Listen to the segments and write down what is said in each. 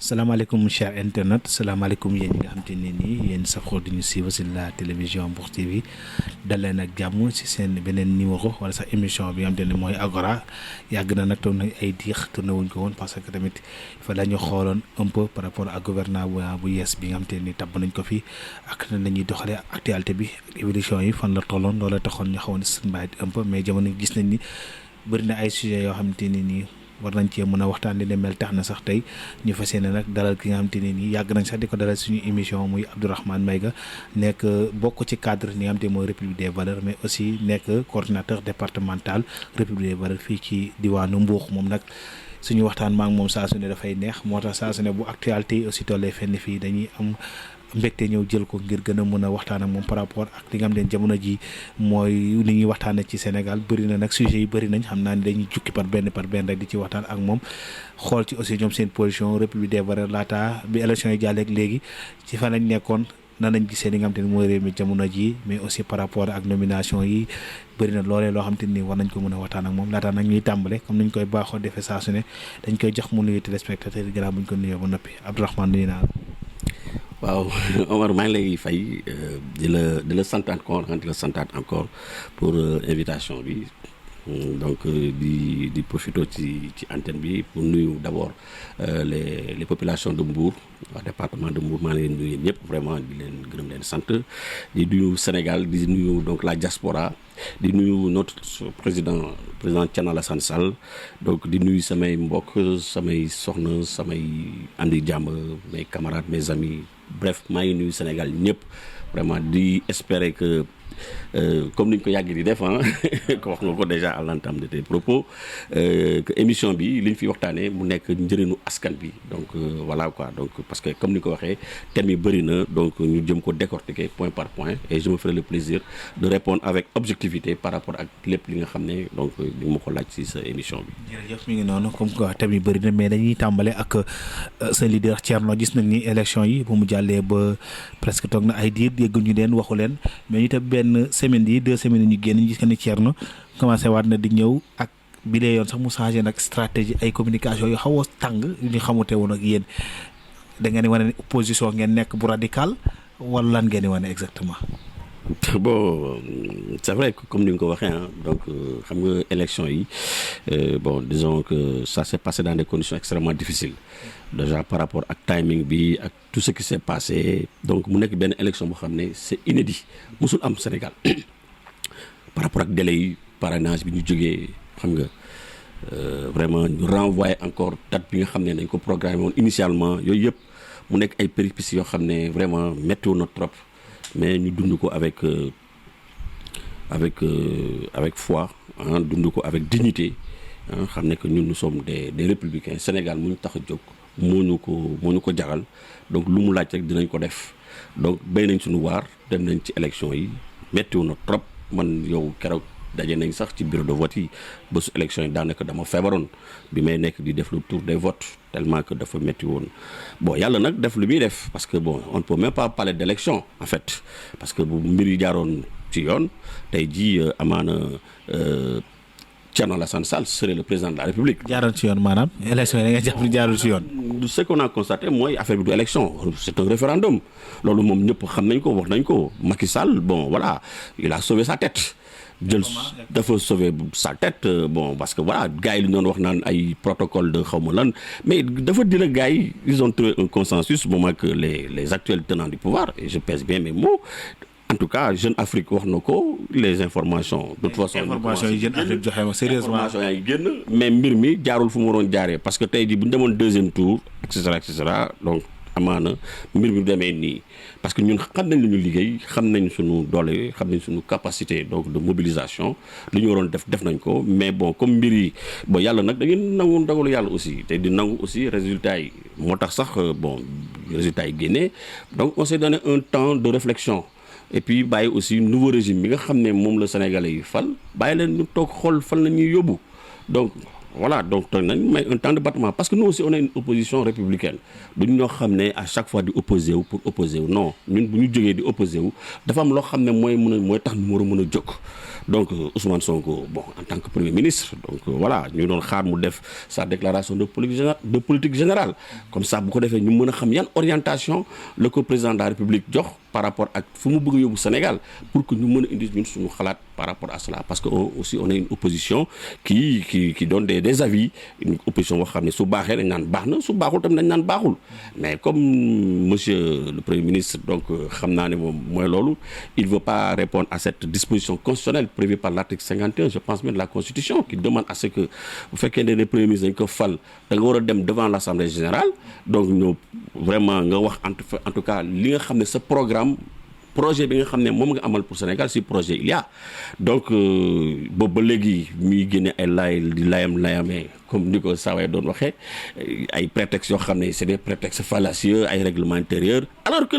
salaamaaleykum cher internet salaamaaleykum yéen ñi nga xam te ne nii yéen safoo di ñu suivre sur la télévision Mbour TV dal leen ak jàmm ci seen beneen numéro wala sax émission bi nga xam te ne mooy Agora yàgg na nag toog nañ ay diix tourné wuñ ko woon parce que tamit fa la ñu xooloon un peu par rapport ak gouvernement bu yees bi nga xam te ne nii tabb nañ ko fi ak nan la ñuy doxalee actualité bi ak évolution yi fan la tolloon loola taxoon ñu xawoon si mbaay un peu mais jamono gis nañ ni bëri na ay sujets yoo xam te ne nii. war nañ cee mën a waxtaan li mel tax na sax tey ñu fas yéene nag dalal ki nga xam te ne nii yàgg nañ sax di ko dalal suñu émission muy Abdourahmane Maïga nekk bokk ci cadre ni nga xam te mooy République des valeurs mais aussi nekk coordinateur départemental République des valeurs fii ci diwaanu Mbour moom nag suñu waxtaan maa ngi moom saa su ne dafay neex moo tax saa su ne bu actualité yi aussi tollee fenn fii dañuy am mbégte ñëw jël ko ngir gën a mën a waxtaan ak moom par rapport ak li nga xam ne jamono ji mooy li ñuy waxtaanee ci Sénégal bëri na nag sujet yi bëri nañ xam naa ne dañuy jukki par benn rek di ci waxtaan ak moom xool ci aussi ñoom seen position République des valeurs laata bi élection yi jàlleeg léegi ci fan lañ nekkoon nan lañ gisee li nga xam te ne mooy réew mi jamono ji mais aussi par rapport ak nomination yi bëri na loolee loo xam te ni war nañ ko mën a waxtaan ak moom laata nag ñuy tàmbale comme nañ koy baaxoo defee saa su ne dañ koy jox mu nuyu téléspectateurs yi gannaaw bu ñu ko nuyoo ba noppi Abdourahmane nuyu naa la. waaw Omar maa ngi lay fay di la santaat encore pour invitation bi donc di profiter ci antenne bi pour nuyu d'abord les populations de Mbour waa département de Mbour maa ngi leen nuyu ñëpp vraiment di leen gërëm leen sant di nuyu Sénégal di nuyu donc la diaspora di nuyu notre président Thierno Alassane Sall donc di nuyu samay mbokk samay soxna samay andi jàmm mes camarades mes amis bref maa ngi nuyu Sénégal ñëpp vraiment di espérer que comme ni ñu ko yàgg di def ko wax nga ko déjà à l'entame de tes propos que émission bi li ñu fi waxtaanee mu nekk njëriñu askan bi donc voilà quoi donc parce que comme ni ko waxee thèmes yi bëri na donc ñu jëm ko décortiquer point par point et je me ferai le plaisir de répondre avec objectivité par rapport ak lépp li nga xam ne donc li ma ko laaj ci sa émission bi. jërëjëf mi ngi noonu comme que thèmes yi bëri na mais dañuy tàmbale ak sa leader Thierno gis nañ ni élection yi bu mu jàllee ba presque toog na ay diir dégguñu leen waxu leen mais ñu tam benn semaine yi 2 semaines ñu génn ñu gis ne Thierno commencé waat na di ñëw ak bi lee yoon sax mu changé nag stratégie ay communication yu xaw a tàng yu ñu xamute woon ak yéen da ngeen di wane ne opposition ngeen nekk bu radical wala lan ngeen di wane exactement. Bon c'est vrai que comme ni nga ko waxee donc xam nga élection yi bon disons que ça s'est passé dans des conditions extrêmement difficiles déjà par rapport ak timing bi ak tout ce qui s'est passé donc mu nekk benn élection boo xam ne c'est inédit musul am Sénégal par rapport ak délai yi parrainage bi ñu jógee xam nga vraiment ñu renvoyer encore date bi nga xam ne dañ ko programmé woon initialement yooyu yëpp mu nekk ay péripéties yoo xam ne vraiment métti woon na trop mais ñu dund ko avec foi dund ko avec dignité xam ne que ñun nous sommes des républicains Sénégal mu ñu tax a jóg moo ñu ko jaral donc lu mu laaj rek dinañ ko def donc béy nañ suñu waar dem nañ ci élection yi méttiwu na trop man yow keroog daje nañ sax ci bureau de vote yi bésu élection yi daanaka dama feebaroon bi may nekk di def le tour des votes tellement que dafa métti woon bon yàlla nag def lu muy def parce que bon on ne peut même pas parler d'élection en fait parce que bu mbir yi jaaroon ci yoon tey jii amaana Thierno Alassane Sall serait le président de la République. jaaroon ci yoon maanaam élection yi da nga jàpp ni jaarul ci yoon. Ce qu'on a constaté mooy affaire bi du élection c'est un référendum loolu moom ñëpp xam nañ ko wax nañ ko Macky Sall bon voilà il a sauvé sa tête. jël dafa sauver sa tête bon parce que voilà gars yi li ñu doon wax naan ay protocole de xaw ma lan mais dafa dire gars yi ils ont trouvé un consensus moom ak les actuels tenants du pouvoir et je pèse bien mes mots en tout cas Jeune Afrique wax na ko les informations de toute façon information yi Jeune Afrique joxe ma sérieusement information yaa ngi génn mais mbir mi jaarul fu mu waroon jaaree parce que tey jii bu ñu demoon deuxième tour et cetera donc amaana mbir mi demee nii parce que ñun xam nañ lu ñu liggéey xam nañ suñu doole xam nañ suñu capacité donc de mobilisation li ñu waroon def nañ ko mais bon comme mbir yi bon yàlla nag da ngeen nangu dogalu yàlla aussi te di nangu aussi résultats yi moo tax sax bon résultats yi génnee donc on s'est donné un temps de réflexion et puis bàyyi aussi nouveau régime bi nga xam ne moom la Sénégalais yi fal bàyyi leen ñu toog xool fan la ñuy yóbbu donc voilà donc toog nañ may un temps de battement parce que nous aussi on a une opposition républicaine duñ ñoo xam ne à chaque fois di opposé wu pour opposé wu non ñun bu ñu jógee di opposé wu dafa am loo xam ne mooy tax ñu war a mën a jóg donc Ousmane Sonko bon en tant que premier ministre donc voilà ñu doon xaar mu def sa déclaration de politique générale comme ça bu ko defee ñu mën a xam yan orientation le ko président de la République jox par rapport ak fu mu bëgg a yóbbu Sénégal pour que ñu mën a indi ñun suñu xalaat par rapport à cela parce que aussi on a une opposition qui donne des avis une opposition boo xam ne su baaxee dañ naan baax na su baaxul tamit dañ naan baaxul mais comme monsieur le premier ministre donc xam naa ne moom mooy loolu il veut pas répondre à cette disposition constitutionnelle prévue par l'article 51 je pense bien de la Constitution qui demande à ce que bu fekkee ne le premier ministre dañ ko fal da nga war a dem devant l'Assemblée générale donc ñoo vraiment nga wax en tout cas li nga xam ne sa programme projet bi nga xam ne moom nga amal pour Sénégal si projet il y a donc boobu ba léegi muy génne ay laay di layamee comme ni ko Saway doon waxee ay prétextes yoo xam ne c'est des prétextes fallacieux ay règlements intérieurs alors que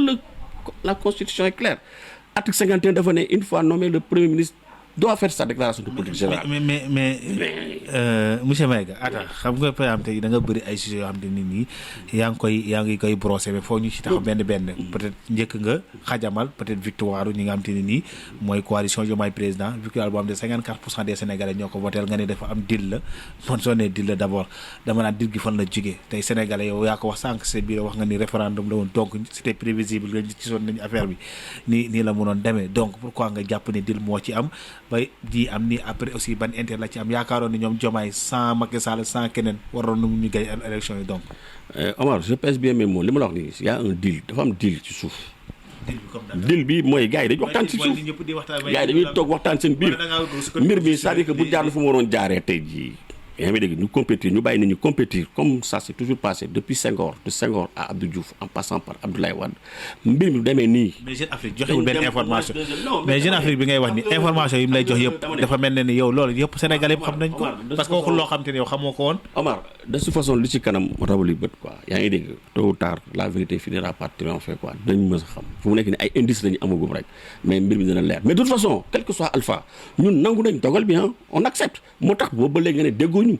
la Constitution est claire article 51 dafa ne une fois nommé le premier ministre doit faire sa déclaration de politique générale. mais monsieur Maïga xam nga par exemple tey da nga bëri ay sujets yoo xam ne nit ñi yaa ngi koy brosser mais foo ñu ci taxaw benn peut-être njëkk nga xajamal peut-être victoire ñi nga xam te ne nii mooy coalition Diomaye président victoire boo xam ne 54% des Sénégalais ñoo ko voté nga ne dafa am deal la man soo nee deal la d'abord dama naan deal gi fan la jógee tey Sénégalais yow yaa ko wax sànq c'est biir wax nga ni référendum la woon donc c'était prévisible nga gisoon nañu affaire bi nii la mënoon demee donc pourquoi nga jàpp ne deal moo ci am bay di am ni après aussi ban intérêt la ci am yaakaaroon ni ñoom Diomaye sans Macky Sall sans keneen waroon nañu ñu gagner élection yi donc. Omar je pèse bien mes mots li ma la wax nii y a un deal dafa am deal ci suuf. deal bi mooy gars yi dañuy waxtaan ci suuf gars yi dañuy toog waxtaan seen biir mbir bi c'est-à-dire que bu jaar fu mu waroon jaaree tey jii. yaa ngi dégg ñu compétir ñu bàyyi nit ñu compétir comme ça c'est toujours passé depuis Senghor de Senghor à Abdou Diouf en passant par Abdoulaye Wade mbir mi demee nii. mais Jeune Afrique joxewul benn information mais Jeune Afrique bi ngay wax ni information yi mu lay jox yëpp dafa mel ne ni yow loolu yëpp Sénégalais yëpp xam nañ ko parce que waxul loo xam te ne yow xamoo ko woon. Omar de toute façon li ci kanam rawali bët quoi yaa ngi dégg tôt ou tard la vérité finira par triompher quoi dañ mës a xam fu mu nekk ni ay indices lañu amagum rek mais mbir mi dina leer mais de toute façon quel que soit alpha ñun nangu nañ dogal bi on accepte moo tax boobu ba léegi nga ne déggooñu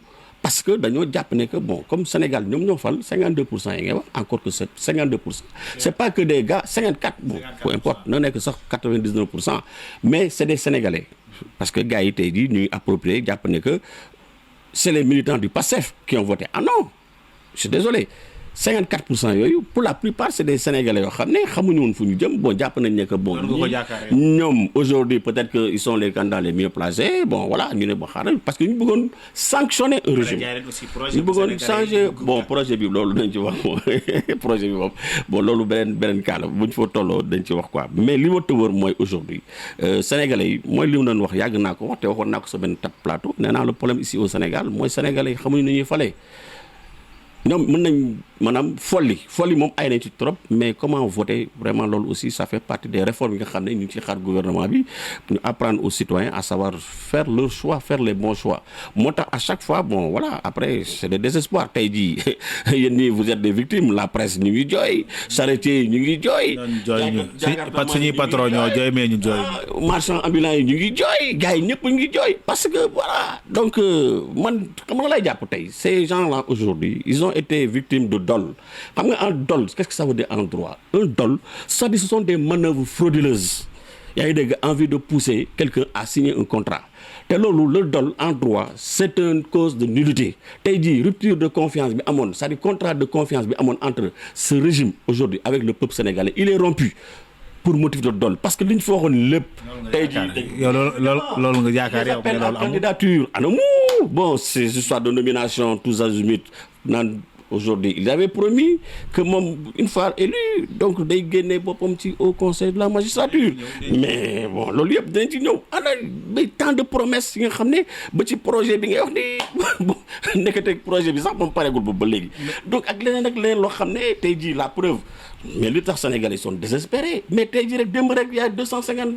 parce que dañoo jàpp ne que bon comme Sénégal ñoom ñoo fal 52% yi ngay wax encore que c'est 52% c'est pas que des gars 54 bon peu importe na nekk sax 99% mais c'est des Sénégalais parce que gars yi tey jii ñuy approprié jàpp ne que c'est les militants du PASTEF qui ont voté ah non je suis désolé 54% yooyu pour la plupart c'est des Sénégalais yoo xam ne xamuñu woon fu ñu jëm bon jàpp nañ ne que bon ñoom aujourd'hui peut-être que ils sont les candidats les mieux placés bon voilà ñu ne bon xaaral parce que ñu bëggoon sanctionner un régime ñu bëggoon changer bon projet bi loolu dañ ci wax projet bi moom bon loolu beneen cas la bu ñu fa tolloo dañ ci wax quoi mais li ma tëwër mooy aujourd'hui Sénégalais yi mooy li mu doon wax yàgg naa ko wax te waxoon naa ko sa benn plateau nee naa le problème ici au Sénégal mooy Sénégalais yi xamuñu ni ñuy falee ñoom mën nañ maanaam folli moom ay nañ ci trop mais comment voter vraiment loolu aussi ça fait partie des réformes yi nga xam ne ñu ngi ci xaar gouvernement bi ñu apprendre aux citoyens à savoir faire leur choix faire les bons choix moo tax à chaque fois bon voilà après c'est des désespoirs tey jii yéen ñii vous êtes des victimes la presse ñu ngi jooy charretiers yi ñu ngi jooy suñuy patron ñoo jooy mais ñu jooy marchands ambulants yi ñu ngi jooy gars yi ñëpp ñu ngi jooy parce que voilà donc man xam nga lay jàpp tey ces gens-là aujourd'hui ils ont été victimes de dol xam nga un dol qu'est-ce que ça veut dire en droit un dol ça dit ce sont des manœuvres frauduleuses yaa ngi dégg envie de pousser quelqu'un à signer un contrat te loolu le dol en droit c'est une cause de nullité tey jii rupture de confiance bi amoon c'est-à-dire contrat de confiance bi amoon entre ce régime aujourd'hui avec le peuple sénégalais il est rompu pour motif de dol parce que li ñu fa waxoon lépp tey jii yow loolu nga yaakaar yow appel à candidature anamu bon c'est histoire de nomination tous azimuts naan aujourd'hui il avait promis que moom une fois élu donc day génne boppam ci au conseil de la magistrature mais bon loolu yëpp dinañ ci ñëw ana bay tant de promesses yi nga xam ne ba ci projet bi ngay wax ni bon nekkate projet bi sax moom pareegul boobu ba léegi donc ak leneen loo xam ne tey jii la preuve mais li tax Sénégalais sont désespérés mais tey jii rek démb rek y a 250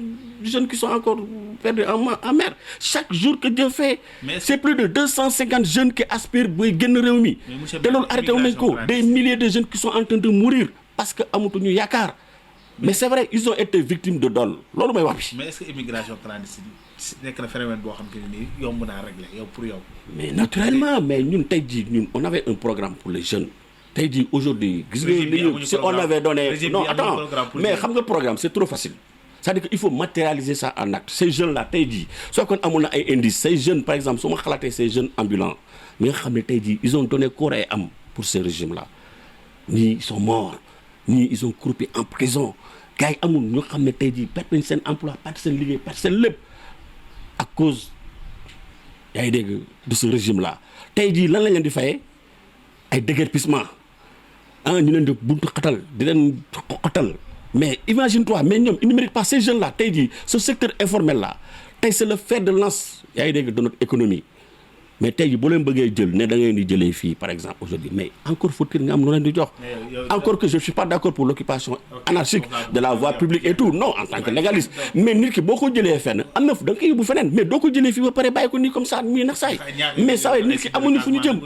jeunes qui sont encore perdus en mer chaque jour que Dieu fait c'est plus de 250 jeunes qui aspirent booy génn réew mi te loolu arrêté wu nañ ko des milliers de jeunes qui sont en train de mourir parce que amatuñu yaakaar mais c'est vrai ils ont été victimes de dol loolu mooy wax bi. mais est-ce que immigration clandestine nekk na phénomène boo xam te ne nii yomb naa régler yow pour yow. mais naturellement mais ñun tey jii ñun on avait un programme pour les jeunes. tey jii aujourd'hui gis nga li ñu si on avait donné non attends mais xam nga programme c'est trop facile c'est-à-dire que il faut matérialiser ça en acte ces jeunes là tey jii soo kon amoon na ay indices ces jeunes par exemple su ma xalaatee ces jeunes ambulants mi nga xam ne tey jii ils ont donné corps et âme pour ce régime là ñii ils sont morts ñii ils ont croupi en prison gars yi amul ñoo xam ne tey jii perte nañ seen emploi perte seen liggéey perte seen lépp à cause yaa ngi dégg de ce régime là tey jii lan lañ leen di fayee ay déguerpissement ñu leen di buntu xatal di leen xoqatal mais imagine toi mais ñoom ils ne méritent pas ces jeunes là tey jii ce secteur informel là tey c'est le fer de lance yaa ngi dégg de notre économie mais tey jii boo leen bëggee jël ne da ngeen di jëlee fii par exemple aujourd'hui mais encore faut-il nga am lu leen di jox encore que je suis pas d'accord pour l'occupation anarchique de la voie publique et tout non en tant que légaliste mais nit ki boo ko jëlee fenn am na da nga koy yóbbu feneen mais doo ko jëlee fii ba pare bàyyi ko nii comme ça muy nax saay mais saa waay nit ki amuñu fu ñu jëm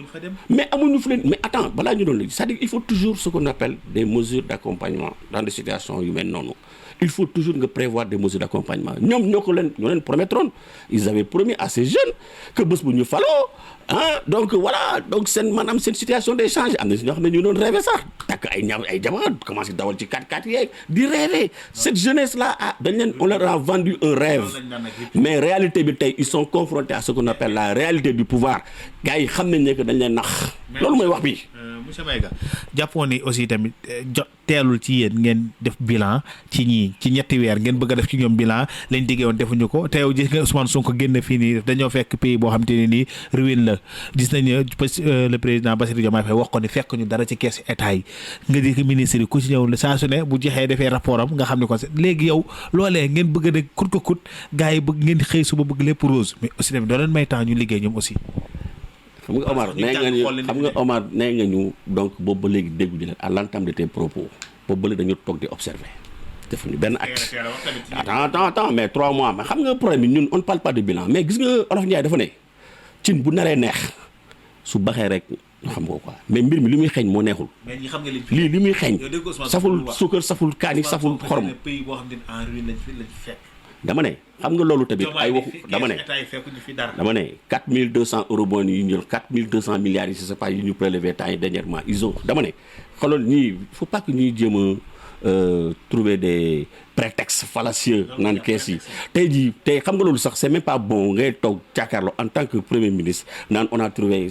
mais amuñu fu leen mais attends balaa ñu doon léegi c'est-à-dire il faut toujours ce qu'on appelle des mesures d'accompagnement dans des situations yu mel noonu il faut toujours nga prévoir des mesures d'accompagnement ñoom ñoo leen promettroon ils avaient promis à ces jeunes que bés bu ñu faloo donc voilà donc seen maanaam seen situation day changer am na si ñoo xam ne ñu doon rêver sax takk ay jamono commencé dawal ci 4x4 yeeg di rêver cette jeunesse là on leur a vendu un rêve mais réalité bi tey ils sont confrontés à ce qu'on appelle la réalité du pouvoir gars yi xam nañ ne que dañ leen nax loolu mooy wax bi monsieur Maïga jàppoon ni aussi tamit teelul ci yéen ngeen def bilan ci ñii ci ñetti weer ngeen bëgg a def ci ñoom bilan lañ diggee woon defuñu ko te yow gis nga Ousmane Sonko génn fii nii dañoo fekk pays boo xam te ne nii ruine la gis nañu le président Bassirou Diomaye Faye wax ko ni fekk ñu dara ci kees état yi nga di ministre yi ku ci ñëw saa su ne bu jeexee defee rapport am nga xam ne ko léegi yow loolee ngeen bëgg a ne kut ko kut gars yi bëgg ngeen xëy suba bëgg lépp rose mais aussi tamit doo leen may temps ñu liggéey ñoom aussi. xam nga Omar nee nga ñu donc boobu ba léegi déggu di leen à l'entame de tes propos boobu ba léegi dañu toog di observer defuñu benn acte attends mais 3 mois mais xam nga problème bi ñun on ne parle pas de bilan mais gis nga Olof Ndiaye dafa ne cin bu naree neex su baxee rek ñu xam ko quoi mais mbir mi li muy xeeñ moo neexul lii li muy xeeñ saful suukar saful kaani saful xorom dama ne xam nga loolu tamit ay waxu dama ne 4200 eurobonds yi ñu jël 4200 milliards yi je sais pas yi ñu prélevé temps yi dernièrement ils ont dama ne xoolal ñii faut pas que ñuy jéem a trouver des prétextes fallacieux naan kees yi tey jii tey xam nga loolu sax c'est même pas bon ngay toog jàkkaarloo en tant que premier ministre naan on a trouvé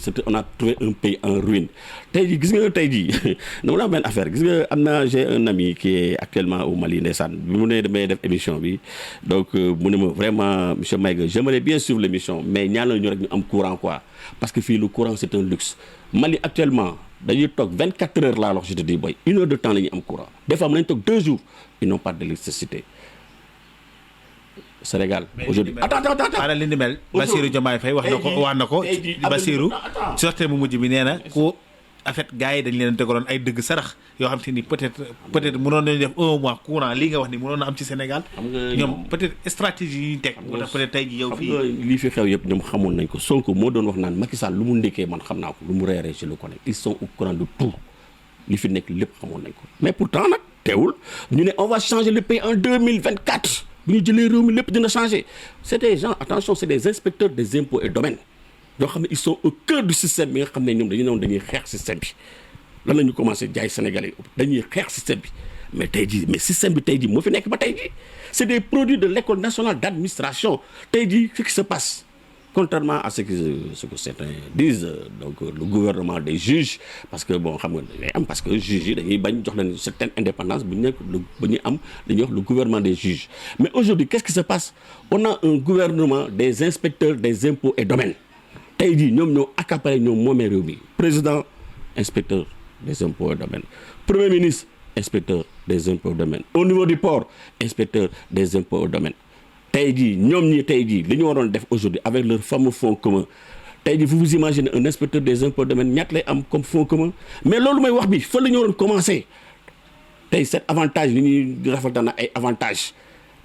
un pays en ruine tey jii gis nga tey jii dama la benn affaire gis nga am na j'ai un ami qui est actuellement au Mali ndeysaan bi mu ne damay def émission bi donc mu ne ma vraiment monsieur Maïga j'aimerais bien suivre l'émission mais ñaanal ñu rek ñu am courant quoi parce que fii le courant c'est un luxe Mali actuellement dañuy toog 24 heures laa wax je te dis boy 1 heure de temps la ñuy am courant des fois mën nañu toog 2 jours ils n'ont pas d'électricité Sénégal aujourd'hui attends ana li ni mel Bassirou Diomaye Faye wax na ko Bassirou sortie mu mujj bi nee na ku en fait gars yi dañ leen tegaloon ay dëgg sarax yoo xam te ni peut-être mënoon nañu def 1 mois courant lii nga wax ni mënoon na am ci Sénégal ñoom peut-être stratégie yi ñu teg moo tax peut-être tey ji yow fii lii fi xew yëpp ñoom xamoon nañ ko Sonko moo doon wax naan Macky Sall lu mu ndekkee man xam naa ko lu mu reeree je le connais ils sont au courant de tout li fi nekk lépp xamoon nañ ko mais pourtant nag teewul ñu ne on va changer le pays en 2024 bu ñu jëlee réew mi lépp dina changer c'est des gens attention c'est des inspecteurs des impôts et domaines yoo xam ne ils sont au cœur du système bi nga xam ne ñoom dañu newoon dañuy xeex système bi lan la ñu commencé jaay Sénégalais dañuy xeex système bi mais tey jii mais système bi tey jii moo fi nekk ba tey jii c'est des produits de l'école nationale d'administration tey jii ce qui se passe contrairement à ce que certains disent donc le gouvernement des juges parce que bon xam nga day am parce que juges yi dañuy bañ jox leen certaine indépendance bu ñu nekk bu ñuy am dañuy wax le gouvernement des juges mais aujourd'hui qu'est-ce qui se passe on a un gouvernement des inspecteurs des impôts et domaines tey jii ñoom ñoo accaparé ñoom moomee réew mi président inspecteur des impôts et domaines premier ministre inspecteur des impôts et domaines au niveau du port inspecteur des impôts et domaines tey jii ñoom ñi tey jii li ñu waroon def aujourd'hui avec leur fameux fonds commun tey jii vous imaginez un inspecteur des impôts et domaines ñaata lay am comme fonds commun mais loolu mooy wax bi fa la ñu waroon commencer tey cet avantage li ñuy rafetlu na ay avantages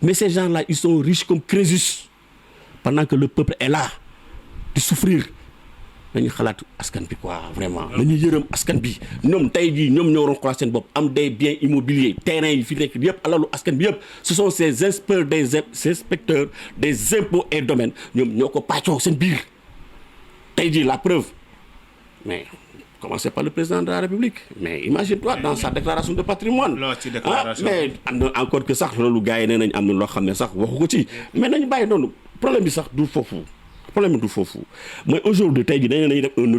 mais ces gens-là ils sont riches comme Crésus pendant que le peuple est là di souffrir nañu xalaat askan bi quoi vraiment nañu yërëm askan bi ñoom tey jii ñoom ñoo waroon xoolaat seen bopp am des biens immobiliers terrains yi fi nekk yëpp alalu askan bi yëpp ce sont ces inspecteurs des impôts et domaines ñoom ñoo ko pàccoo seen biir tey jii la preuve mais commencer par le président de la République mais imagine-toi dans sa déclaration de patrimoine mais am na encore que sax loolu gars yi nee nañ am na loo xam ne sax waxu ko ci mais nañu bàyyi noonu problème bi sax du foofu mooy aujourd'hui tey jii dañuy def un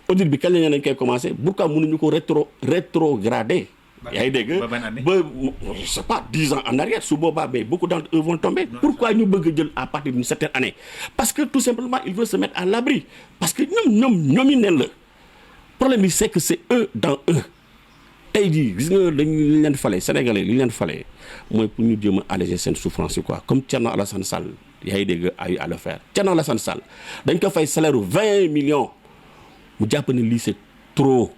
audit bi kañ la ñu koy commencer pourquoi mënuñu ko rétrograder yaa ngi dégg ba je sais pas 10 ans en arrière su boobaa mais beaucoup d'entre eux vont tomber pourquoi ñu bëgg a jël à partir d'une certaine année parce que tout simplement ils veulent se mettre à l'abri parce que ñoom yi neen la problème bi c'est que c'est eux dans eux tey jii gis nga li leen fale sénégalais li leen fale mooy pour ñu jéem a alléger seen souffrance yi quoi comme Thierno Alassane Sall yaa ngi dégg a eu à le faire Thierno Alassane Sall dañ ko fay salaire u 20 millions mu jàpp ne lii c'est trop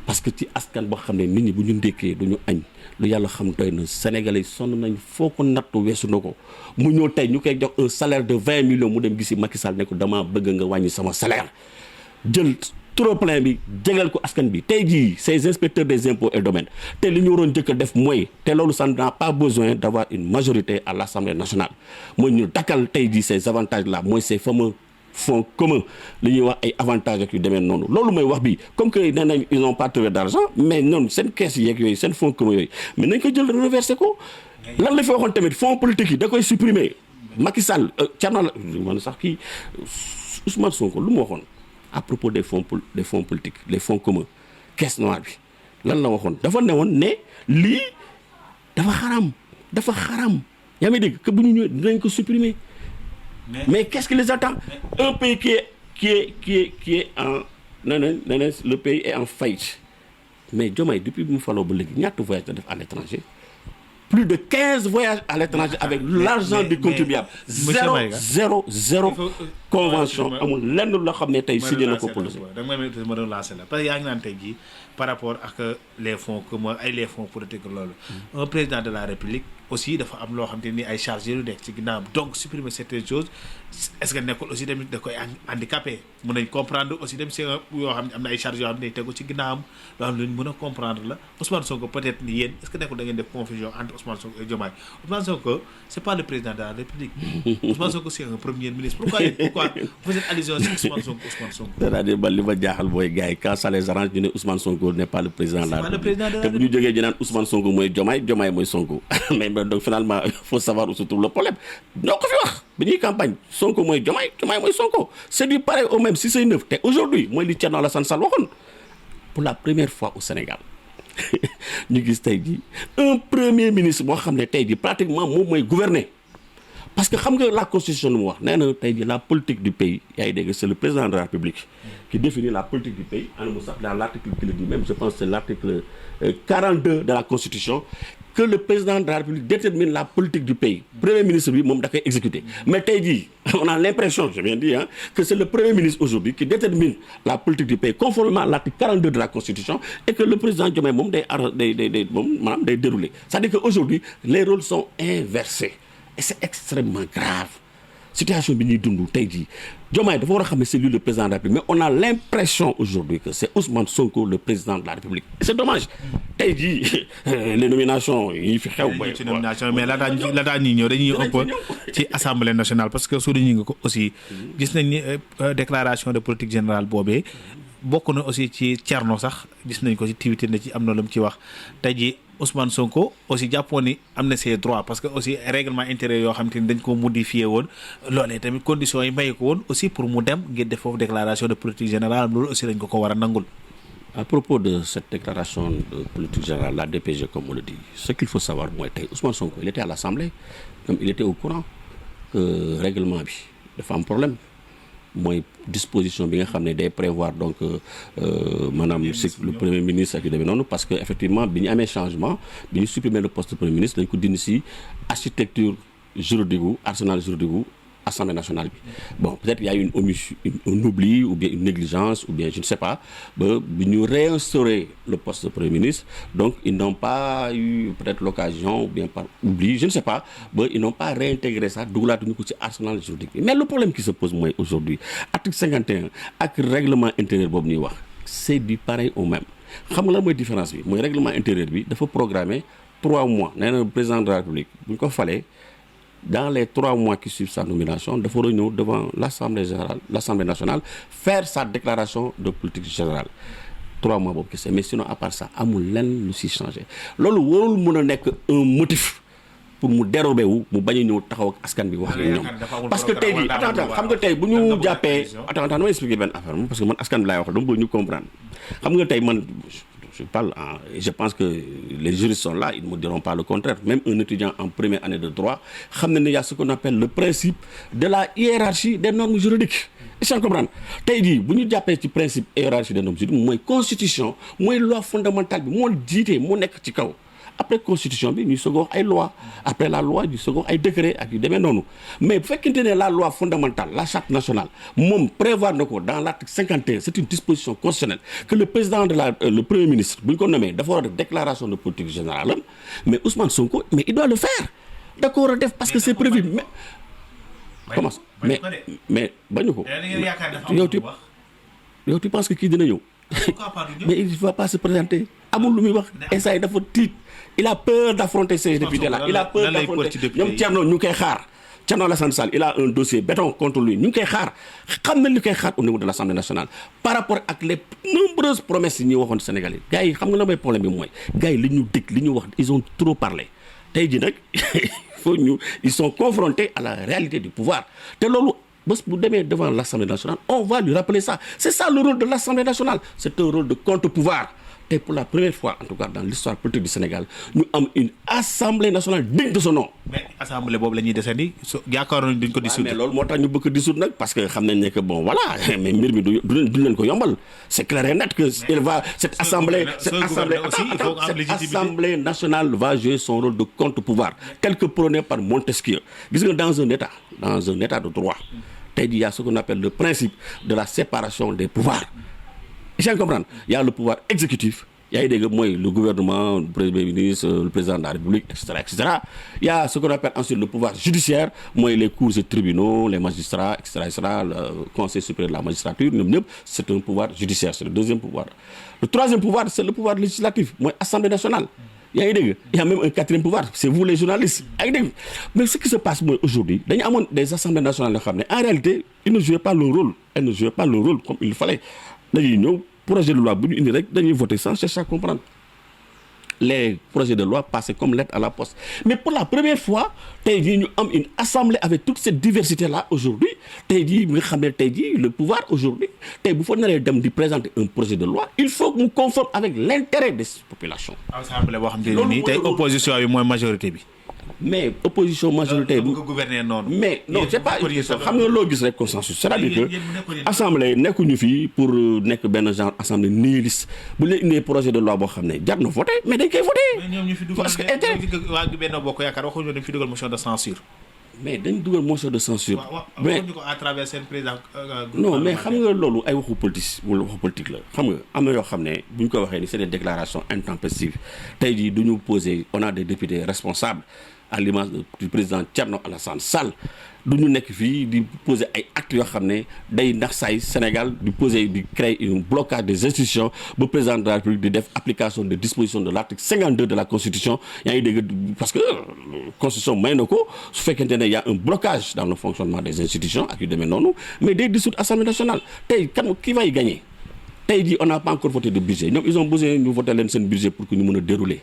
parce que ci askan boo xam ne nit ñi bu ñu ndékkee du ñu añ lu yàlla xam doy na sénégalais sonn nañ foo ko nattu weesu na ko mu ñëw tey ñu koy jox un salaire de 20 millions mu dem gisi Macky Sall ne ko damaa bëgg nga wàññi sama salaire jël trop plein bi jégal ko askan bi tey jii ces inspecteurs des impôts et domaines te li ñu waroon njëkk a def mooy te loolu ça n'a pas besoin d'avoir une majorité à l'Assemblée nationale mooy ñu dakkal tey jii ces avantages là mooy ces fameux fonds communs li ñuy wax ay avantages ak yu demee noonu loolu mooy wax bi comme que nee nañ ils n'ont pas trouvé d'argent mais ñoom seen caisse yeeg yooyu seen fonds communs yooyu mais nañ ko jël reverser ko lan la fi waxoon tamit fonds politique yi da koy supprimer Macky Sall Thierno la man sax kii Ousmane Sonko lu mu waxoon à propos des fonds politiques les fonds communs caisse noire bi lan la waxoon dafa newoon ne lii dafa xaram yaa ngi dégg que bu ñu ñëwee dinañ ko supprimer mais qu'est-ce qui les attend un pays qui est en le pays est en faillite mais Diomaye depuis bi mu faloo ba léegi ñaata voyage la def à l'étranger plus de 15 voyages à l'étranger avec l'argent du contribuable zéro convention amul lenn loo xam ne tey signé na ko police ma relancer la parce que yaa ngi naan tey jii par rapport ak les fonds communs ay les fonds politiques loolu un président de la République aussi dafa am loo xam te ni ay charges yu nekk ci ginnaaw donc supprimer certaines choses est-ce que nekkul aussi tamit da koy handicapé mën nañ comprendre aussi dem si yoo xam ne am na ay charges yoo xam ne tegu ci ginnaawam loo xam ne mën a comprendre la Ousmane Sonko peut-être ni yéen est-ce que nekkul da ngeen def confusion entre Ousmane Sonko et Diomaye Ousmane Sonko c'est pas le président de la République Ousmane Sonko c'est un premier ministre pourquoi vous faites allusion si Ousmane Sonko c'est-à-dire man li ma jaaxal mooy gars yi quand ça les arrange ñu ne Ousmane Sonko n'est pas le président de la République te bu ñu jógee ñu naan Ousmane Sonko mooy Diomaye mooy Sonko mais donc finalement il faut savoir où se trouve le problème ñoo ko fi wax bi ñuy campagne Sonko mooy Diomaye mooy Sonko c'est du pareil au même si c'est neuf te aujourd'hui mooy li Thierno Alassane Sall waxoon pour la première fois au Sénégal ñu gis tey jii un premier ministre boo xam ne tey jii pratiquement moom mooy gouverner parce que xam nga la constitution lu mu wax nee na tey jii la politique du pays yaa ngi dégg c'est le président de la République qui définit la politique du pays en mu sax dans l'article qui le dit même je pense que c'est l'article 42 de la constitution que le président de la République détermine la politique du pays premier ministre bi moom da koy exécuter mais tey jii on a l'impression je viens de dire que c'est le premier ministre aujourd'hui qui détermine la politique du pays conformément à l'article 42 de la constitution et que le président Diomaye moom day moom maanaam day dérouler c'est-à-dire que aujourd'hui les rôles sont inversés et c'est extrêmement grave situation bi ñuy dund tey jii Diomaye dafa war a xam ne c'est lui le président de la République mais on a l'impression aujourd'hui que c'est Ousmane Sonko le président de la République et c'est dommage tey jii les nominations yi fi xew ci nomination mais laataa ñuy ñëw dañuy un peu ci assemblée nationale parce que suudu ñu nga ko aussi gis nañ ni déclaration de politique générale boobee bokk na aussi ci Thierno sax gis nañ ko ci tiwité na ci am na lu mu ci wax tey jii Ousmane Sonko aussi jàppoon ni am na ses droits parce que aussi règlement intérieur yoo xam te ni dañ ko modifié woon loolee tamit conditions yi maye ko woon aussi pour mu dem ngir def foofu déclaration de politique générale loolu aussi dañ ko war a nangul. À propos de cette déclaration de politique générale la DPG comme on le dit ce qu'il faut savoir mooy tey Ousmane Sonko il était à l'Assemblée comme il était au courant que règlement bi dafa am problème. mooy disposition bi nga xam ne day prévoir donc maanaam le premier ministre ak yu demee noonu parce que effectivement bi ñu amee changement bi ñu supprimer le poste de premier ministre dañ ko dindi ci architecture juridique gu arsenal juridique gu Assemblée nationale bi bon peut-être il y a une omission un oubli ou bien une négligence ou bien je ne sais pas ba bi ñu réinstaurer le poste de premier ministre donc ils n'ont pas eu peut-être l'occasion ou bien par oubli je ne sais pas ba ils n'ont pas réintégré ça dugalaatuñu ko ci arsenal juridique bi mais le problème qui se pose mooy aujourd'hui article 51 ak règlement intérieur boobu ñuy wax c'est du pareil au même xam nga lan mooy différence bi mooy règlement intérieur bi dafa programmer 3 mois nee na président de la République bu ñu ko falee dans les 3 mois qui suivent sa nomination dafa war a ñëw devant l'Assemblée nationale faire sa déclaration de politique générale 3 mois boobu kese mais sinon à part ça amul lenn lu si changé loolu warul mën a nekk un motif pour mu dérober wu mu bañ a ñëw taxaw ak askan bi wax ak ñoom parce que tey jii attends xam nga tey bu ñu jàppee attends dama expliquer benn affaire parce que man askan bi laay wax dama bëgg ñu comprendre xam nga tey man je pense que les juristes sont là, ils ne me diront pas le contraire. Même un étudiant en première année de droit, il y a ce qu'on appelle le principe de la hiérarchie des normes juridiques. Est-ce que vous comprenez? Si vous avez le principe de la hiérarchie des normes juridiques, la constitution, la loi fondamentale, la dite, la après constitution bi ñu soog ay loi après la loi ñu soog ay décret ak yu demee noonu mais bu fekkente ne la loi fondamentale la charte nationale moom prévoir na ko dans l'article 51 c'est une disposition constitutionnelle que le président de le premier ministre bu ñu ko nommé dafa war a def déclaration de politique générale mais Ousmane Sonko mais il doit le faire da ko war a def parce que c'est prévu mais comment mais bañu ko yow tu penses que kii dina ñëw mais il ne va pas se présenter amul lu muy wax instant dafa tiit il a peur d'affronter ces députés là il a peur d'affronter ñoom Thierno ñu ngi koy xaar Thierno Alassane Sall il a un dossier béton contre lui ñu ngi koy xaar xam na li koy xaar au niveau de l'Assemblée nationale par rapport ak les nombreuses promesses yi ñuy waxoon Sénégal yi gars yi xam nga la may problème bi mooy gars yi li ñu dégg li ñu wax ils ont trop parlé tey jii nag ils sont confrontés à la réalité du pouvoir te loolu bés bu demee devant l'Assemblée nationale on va lui rappeler ça c'est ça le rôle de l'Assemblée nationale c'est un rôle de contre-pouvoir et pour la première fois en tout cas dans l'histoire politique du Sénégal ñu am une Assemblée nationale digne de son nom. mais assemblée boobu la ñuy desandi yaakaaroon duñ ko dissoudre. mais loolu moo tax ñu bëgg dissoudre nag parce que xam nañ ne que bon voilà mais mbir mi duñ leen ko yombal c'est clair et net que il va cette assemblée nationale va jouer son rôle de contre-pouvoir tel que prôné par Montesquieu gis nga dans un état de droit tey jii y a ce qu'on appelle le principe de la séparation des pouvoirs. Je comprends. Il y a le pouvoir exécutif, il y a le gouvernement, le premier ministre, le président de la République, etc. Il y a ce qu'on appelle ensuite le pouvoir judiciaire, les cours et tribunaux, les magistrats, etc. Le Conseil supérieur de la magistrature, c'est un pouvoir judiciaire, c'est le deuxième pouvoir. Le troisième pouvoir, c'est le pouvoir législatif, l'Assemblée nationale. Il y a même un quatrième pouvoir, c'est vous les journalistes. Mais ce qui se passe aujourd'hui, il y a des assemblées nationales, en réalité, ils ne jouaient pas le rôle. Elles ne jouaient pas le rôle comme il fallait. dañuy ñëw projet de loi bu ñu indi rek dañuy voter sans chercher à comprendre les projets de loi passaient comme lettre à la poste mais pour la première fois tey jii ñu am une assemblée avec toute cette diversité là aujourd'hui tey jii nga xam ne tey jii le pouvoir aujourd'hui tey bu fa naree dem di présenter un projet de loi il faut que mu conforme avec l'intérêt des populations. assemblée boo xam ne nii tey opposition bi mooy majorité bi. mais opposition majorité bu ko gouverner noonu. mais non c'est pas xam nga loo gis rek consensus c'est-à-dire que assemblée nekkuñu fii pour nekk benn genre assemblée nihiliste bu leen indee projet de loi boo xam ne jar na voter mais dañ koy voter. mais ñoom ñu fi dugal parce que waa Benno Bokk Yaakaar waxuñu dañ fi dugal motion de censure. mais dañ dugal motion de censure. mais waxuñu ko à travers seen président. non mais xam nga loolu ay waxu politique la xam nga am na yoo xam ne bu ñu ko waxee ni c'est des déclarations intempestives tey jii du ñu poser on a des députés responsables. À l'image du président Thierno Alassane Sall du ñu nekk fii di poser ay actes yoo xam ne day nax saay Sénégal di créer un blocage des institutions ba président de la République di def application des dispositions de l'article 52 de la Constitution yaa ngi dégg parce que Constitution may na ko su fekkente ne y a un blocage dans le fonctionnement des institutions ak yu demee noonu mais day dissoudre Assemblée nationale tey qui va y gagner tey jii on n'a pas encore voté de budget ñoom ils ont besoin ñu voter leen seen budget pour que ñu mën a dérouler.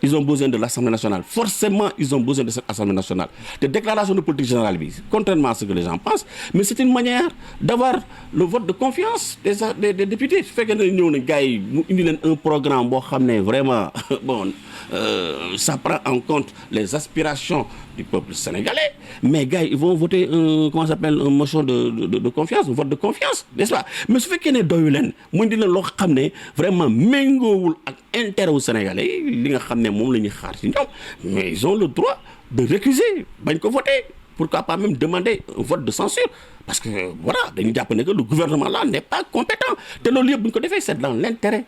Ils ont besoin de l'Assemblée nationale. Forcément, ils ont besoin de cette Assemblée nationale. De déclaration de politique générale, contrairement à ce que les gens pensent, mais c'est une manière d'avoir le vote de confiance des députés. Fait que nous, les gars, nous avons un programme vraiment bon. Ça prend en compte les aspirations du peuple sénégalais, mais gars, ils vont voter une motion de confiance, un vote de confiance, n'est-ce pas? Mais ce fait qu'il y a des vraiment méngoul ak intérêt au Sénégalais, mais ils ont le droit de récuser, de voter. Pourquoi pas même demander un vote de censure? Parce que voilà, que le gouvernement là n'est pas compétent. C'est dans l'intérêt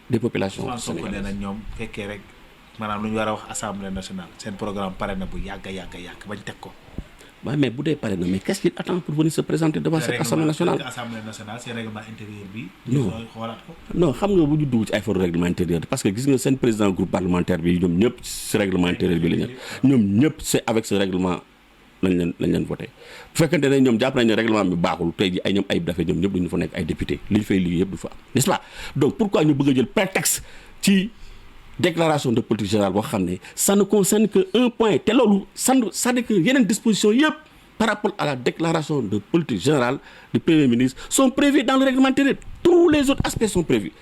des populations sénégalaises. maanaam lu ñu war a wax assemblée nationale seen programme pare na bu yàgg bañ teg ko. waaw mais bu dee pare na mais qu'est-ce qu'il attend pour venir se présenter devant cette assemblée nationale. assemblée nationale seen règlement intérieur bi. non xoolaat ko. non xam nga bu ñu dugg ci ay affaire règlement intérieur parce que gis nga seen président groupe parlementaire bi ñoom ñëpp ci règlement intérieur bi la ñu ñoom ñëpp c'est avec ce règlement lañ leen voté bu fekkente ne ñoom jàpp nañ ne règlement bi baaxul tey ji ay ñoom Ayib Daffé ñoom ñëpp duñu fa nekk ay député li ñu fay liggéey yëpp du fa am n'est-ce pas donc pourquoi ñu bëgg a jël prétexte ci déclaration de politique générale boo xam ne ça ne concerne que un point te loolu c'est-à-dire que yeneen disposition yëpp par rapport à la déclaration de politique générale du Premier ministre sont prévus dans le règlement intérieur tous les autres aspects sont prévus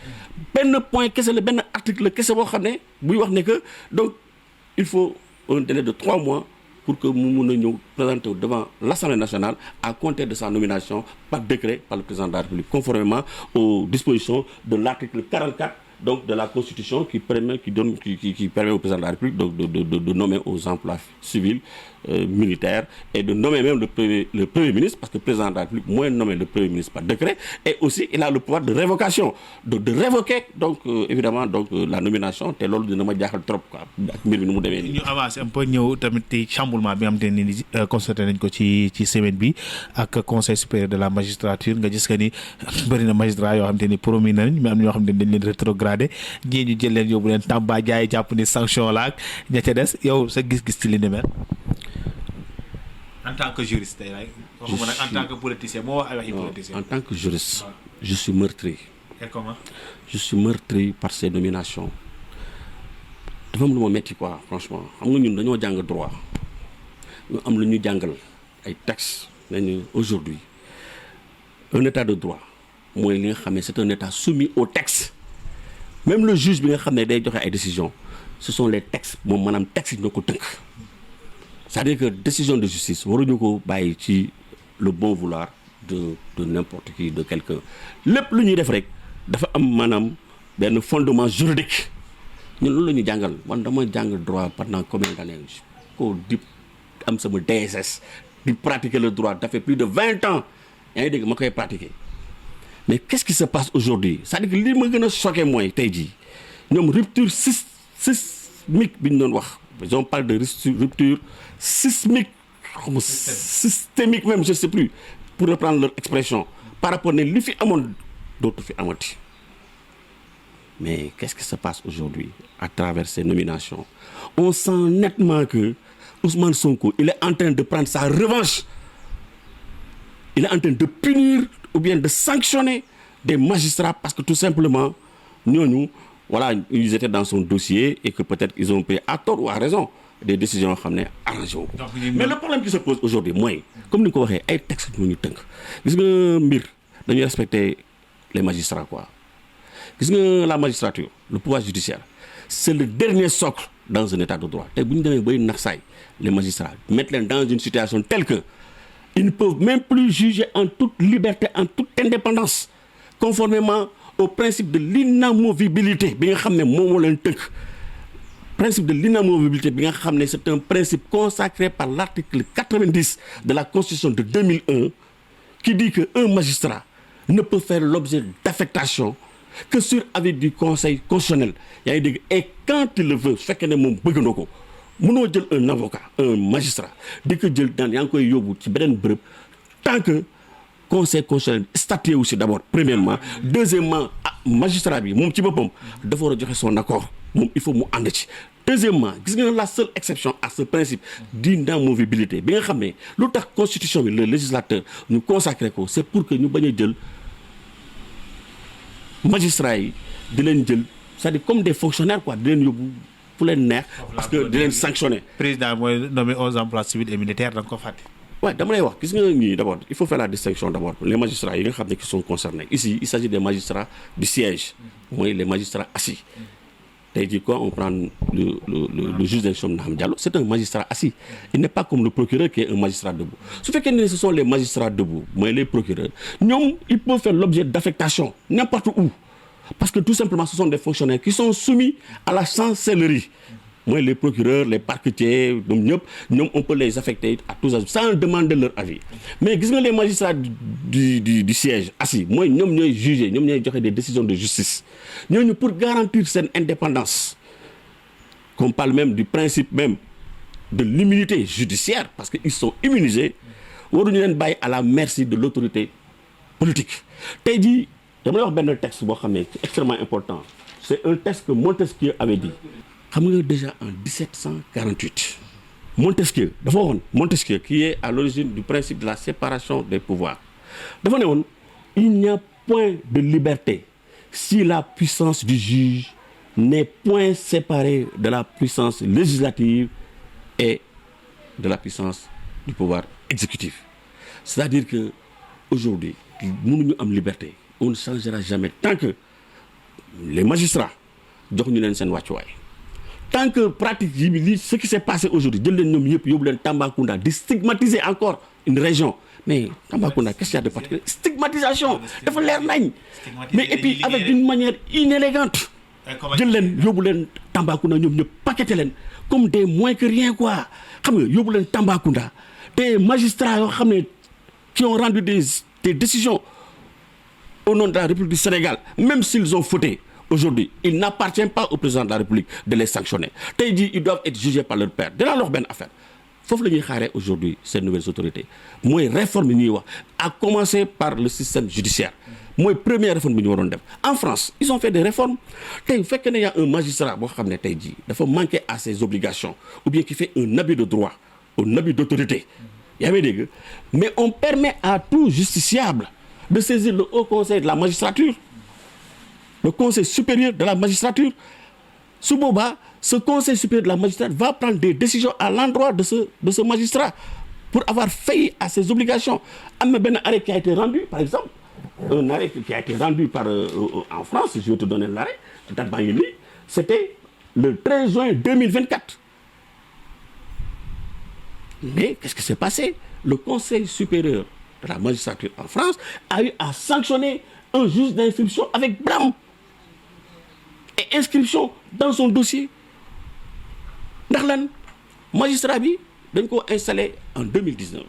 benn point kese la benn article kese boo xam ne buy wax ne que donc il faut un délai de 3 mois pour que mu mun a ñëw présenter devant l'Assemblée nationale à compter de sa nomination par décret par le président de la République conformément aux dispositions de l'article 44 donc de la Constitution qui permet au président de la République donc de nommer aux emplois civils, militaires et de nommer même le Premier ministre parce que le président de la République mooy nommer le Premier ministre par décret et aussi il a le pouvoir de révocation de révoquer donc évidemment donc la nomination te loolu dina ma jaaxal trop quoi ak mbir mi nu mu demee nii. ñu avancé un peu ñëw tamit ci chamboulement bi nga xamante ne ni constaté nañ ko ci semaine bi ak conseil supérieur de la magistrature nga gis que ni bëri na magistrat yoo xamante ni promis nañ mais am na ñoo xam ne dañ leen rétrogradé ñii ñu jël leen yóbbu leen Tamba jaay jàpp ni sanction la ak ña ca des yow sa gis-gis ci li ni mel. En tant que juriste tey waxuma nag en tant que politicien moo wax ay waxi politicien. En tant que juriste je suis meurtri. Et comment? Je suis meurtri par ces nominations dafa am lu ma metti quoi franchement xam nga ñun dañoo jàng droit ñu am lu ñu jàngal ay textes nañu aujourd'hui un état de droit mooy li nga xam ne c'est un état soumis aux textes même le juge bi nga xam ne day joxe ay décisions ce sont les textes moom maanaam textes yi ñoo ko tënk c'est-à-dire que décision de justice waruñu ko bàyyi ci le bon vouloir de n'importe qui de quelqu'un lépp lu ñuy def rek dafa am maanaam benn fondement juridique ñun loolu la ñu jàngal man dama jàng droit pendant combien d'années ko di am sama DSS di pratiquer le droit ça fait plus de 20 ans yaa ngi dégg ma koy pratiquer mais qu'est-ce qui se passe aujourd'hui c'est-à-dire que li ma gën a choqué mooy tey jii ñoom rupture sismique bi ñu doon wax on parle de rupture sismique systémique même je sais plus pour reprendre leur expression par rapport ne li fi amoon dootu fi amati mais qu'est-ce qui se passe aujourd'hui à travers ces nominations on sent nettement que Ousmane Sonko il est en train de prendre sa revanche il est en train de punir ou bien de sanctionner des magistrats parce que tout simplement ñooñu voilà ils étaient dans son dossier et que peut-être ils ont pris à tort ou à raison des décisions yoo xam ne arrangé wu ko mais le problème qui se pose aujourd'hui mooy comme ni nga ko waxee ay textes ñu tënk gis nga mbir dañuy respecter les magistrats quoi gis nga la magistrature le pouvoir judiciaire c'est le dernier socle dans un état de droit tey bu ñu demee bay nax saay les magistrats mettre leen dans une situation telle que ils ne peuvent même plus juger en toute liberté en toute indépendance conformément au principe de l'inamovibilité bi nga xam ne moom moo leen tënk principe de l'inamovibilité bi nga xam ne c'est un principe consacré par l'article 90 de la Constitution de 2001 qui dit que un magistrat ne peut faire l'objet d'affectation que sur avis du Conseil constitutionnel yaa ngi dégg et quand il le veut su fekkee ne moom bëgg na ko mënoo jël un avocat un magistrat di ko jël daan yaa ngi koy yóbbu ci beneen bërëb tant que Conseil constitutionnel statué aussi d'abord premièrement deuxièmement magistrat bi moom ci boppam dafa war a joxe son accord moom il faut mu ànd ci deuxièmement gis nga la seule exception à ce principe d'inamovibilité bi nga xam ne lu tax constitution bi le législateur ñu consacré ko c'est pour que ñu bañ a jël magistrats yi di leen jël c'est-à-dire comme des fonctionnaires quoi di leen yóbbu fu leen neex parce que di leen sanctionner. président mooy nommé aux emplois civils et militaires da nga ko fàtte. waaw dama lay wax gis nga ñii d'abord il faut faire la distinction d'abord les magistrats yi nga xam ne qui sont concernés ici il s'agit des magistrats du siège mooy les magistrats assis tey jii quoi on prend le juge d'instruction Maham Diallo c'est un magistrat assis il n'est pas comme le procureur qui est un magistrat debout su fekkee ne ce sont les magistrats debout mooy les procureurs ñoom ils peuvent faire l'objet d'affectation n'importe où parce que tout simplement ce sont des fonctionnaires qui sont soumis à la chancellerie mooy les procureurs les parquetiers ñoom on peut les affecter à tous sans demander leur avis mais gis nga les magistrats du siège assis mooy ñoom ñooy juger ñoom ñooy joxe des décisions de justice ñooñu pour garantir seen indépendance qu'on parle même du principe même de l'immunité judiciaire parce que ils sont immunisés waruñu leen bàyyi à la merci de l'autorité politique tey jii dama lay wax benn texte boo xam ne c'est extrêmement important c'est un texte que Montesquieu avait dit xam nga déjà en 1748 Montesquieu qui est à l'origine du principe de la séparation des pouvoirs dafa ne woon il n'y a point de liberté si la puissance du juge n'est point séparée de la puissance législative et de la puissance du pouvoir exécutif. C'est-à-dire que aujourd'hui mënuñu am liberté, on ne changera jamais tant que les magistrats jox ñu leen seen wàccuwaay. Tant que pratique yi ce qui s'est passé aujourd'hui jël leen ñoom yëpp yóbbu leen Tambacounda di stigmatiser encore une région. Mais Tambacounda, qu'est-ce qu'il y a de particulier? Stigmatisation, dafa leer nañ. Mais et puis avec une manière inélégante. Jël leen yóbbu leen Tambacounda ñoom ñëpp paqueté leen comme des moins que rien quoi. Xam nga yóbbu leen Tambacounda te magistrats yoo xam ne qui ont rendu des décisions au nom de la République du Sénégal, même s'ils ont fauté. Aujourd'hui, il n'appartient pas au président de la République de les sanctionner. Tey jii ils doivent être jugés par leur père. Dinaa la wax benn affaire. Foofu la ñuy xaaree aujourd'hui ces nouvelles autorités mooy réforme yi ñuy wax à commencer par le système judiciaire mooy première réforme bi ñu waroon def. En France ils ont fait des réformes tey bu fekkee ne y a un magistrat boo xam ne tey jii dafa manquer à ses obligations ou bien qui fait un abus de droit un abus d'autorité yaa ngi dégg mais on permet à tout justiciable de saisir le haut conseil de la magistrature le conseil supérieur de la magistrature su boobaa ce conseil supérieur de la magistrature va prendre des décisions à l'endroit de ce magistrat pour avoir failli à ses obligations. Am na benn arrêt qui a été rendu, par exemple, un arrêt qui a été rendu en France, je vais te donner l'arrêt, date baa ngi nii, c'était le 13 juin 2024. Mais qu'est-ce qui s'est passé? Le conseil supérieur de la magistrature en France a eu à sanctionner un juge d'instruction avec blâme et inscription dans son dossier. Ndax lan magistrat bi dañ ko installé en 2019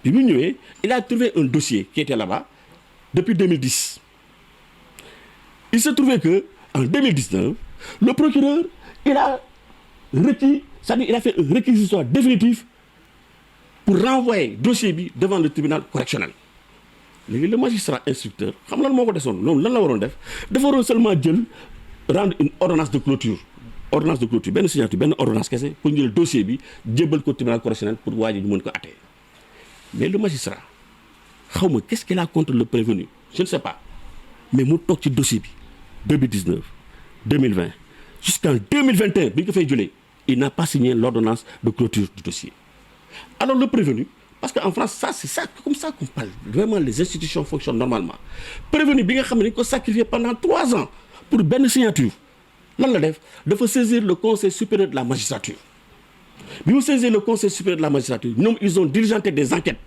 bi mu ñëwee il a trouvé un dossier qui était là-bas depuis 2010. Il se trouvait que en 2019 le procureur il a requis, c'est-à-dire il a fait un réquisitoire définitif pour renvoyer dossier bi devant le tribunal correctionnel. Léegi le magistrat instructeur xam lan moo ko desoon loolu lan la waroon def dafa waroon seulement jël rendre une ordonnance de clôture benn signature benn ordonnance kese pour ñu jël dossier bi jébbal ko tribunal correctionnel pour waa ji ñu mën ko atte. Mais le magistrat xaw ma qu'est-ce qu'il a contre le prévenu je ne sais pas mais mu toog ci dossier bi 2019 2020 jusqu'en 2021 bi ñu ko fay jëlee il n'a pas signé l'ordonnance de clôture du dossier. Alors le prévenu, parce qu'en France ça c'est ça comme ça qu'on parle vraiment les institutions fonctionnent normalement. Prévenu bi nga xam ne dañ ko sacrifié pendant 3 ans pour benn signature lan la def dafa saisir le conseil supérieur de la magistrature. Bi mu saisir le conseil supérieur de la magistrature ñoom ils ont diligenté des enquêtes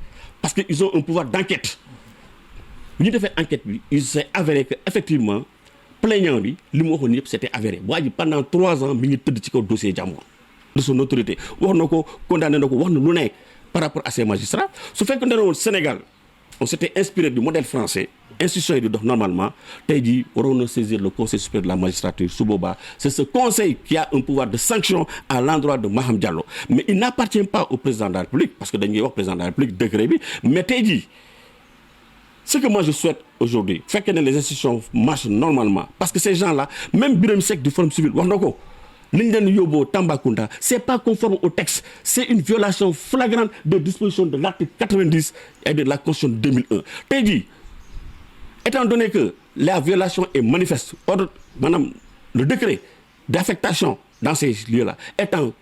parce que ils ont un pouvoir d'enquête. Bi ñu defee enquête bi il s'est avéré que effectivement plaignant bi li mu waxoon yëpp c'était avéré waa ji pendant 3 ans mi ngi tëdd ci kaw dossier jàmbur de son autorité wax na ko condamné na ko wax na lu ne par rapport à ces magistrats. Su fekkee ne woon Sénégal on s'était inspiré du modèle français institution yi di dox normalement tey jii waroon na saisir le conseil supérieur de la magistrature su boobaa c'est ce conseil qui a un pouvoir de sanction à l'endroit de Maham Diallo mais il n'appartient pas au président de la République parce que dañuy wax président de la République décret bi mais tey jii ce que moi je souhaite aujourd'hui fekkee ne les institutions marchent normalement parce que ces gens-là même Birame Seck du Forum Civil wax na ko li ñu leen yóbboo Tambacounda c'est pas conforme au texte c'est une violation flagrante des dispositions de l'article 90 et de la Constitution de 2001 tey jii étant donné que la violation est manifeste ordre maanaam le décret d'affectation dans ces lieux-là étant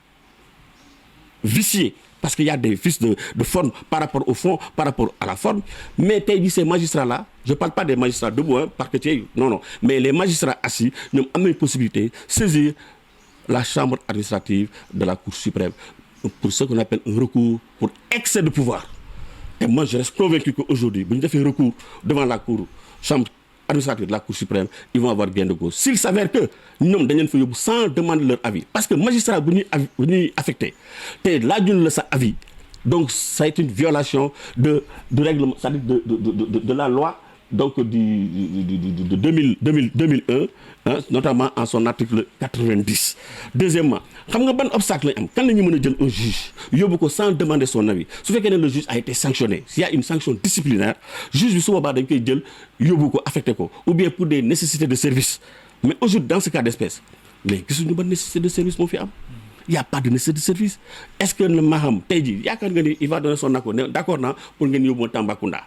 vicié parce qu'il y a des vices de forme par rapport au fond par rapport à la forme mais tey jii ces magistrats-là je parle pas des magistrats debout parce que tey non mais les magistrats assis ñoom am nañ possibilité saisir la chambre administrative de la Cour suprême pour ce qu'on appelle un recours pour excès de pouvoir. Et moi je reste convaincu qu'aujourd'hui bu ñu defee recours devant la chambre administrative de la Cour suprême ils vont avoir gain de cause. S'il s'avère que ñoom dañ leen fa yóbbu sans demander leur avis parce que magistrat bu ñuy affecté te laajuñ la sa avis donc ça est une violation de règlement c'est-à-dire de la loi donc de 2001 hein, notamment en son article 90. Deuxièmement xam nga ban obstacle lañ am kan la ñu mën a jël un juge yóbbu ko sans demander son avis su fekkee ne le juge a été sanctionné s'il y a une sanction disciplinaire juge bi su boobaa dañ koy jël yóbbu ko affecté ko ou bien pour des nécessités de service mais aujourd'hui dans ce cas d'espèce mais gisuñu ban nécessité de service moo fi am il y a pas de nécessité de service est-ce que Maham tey jii yaakaar nga ni il va donner son accord ne d'accord naa pour ngeen yóbbu ma Tambacounda.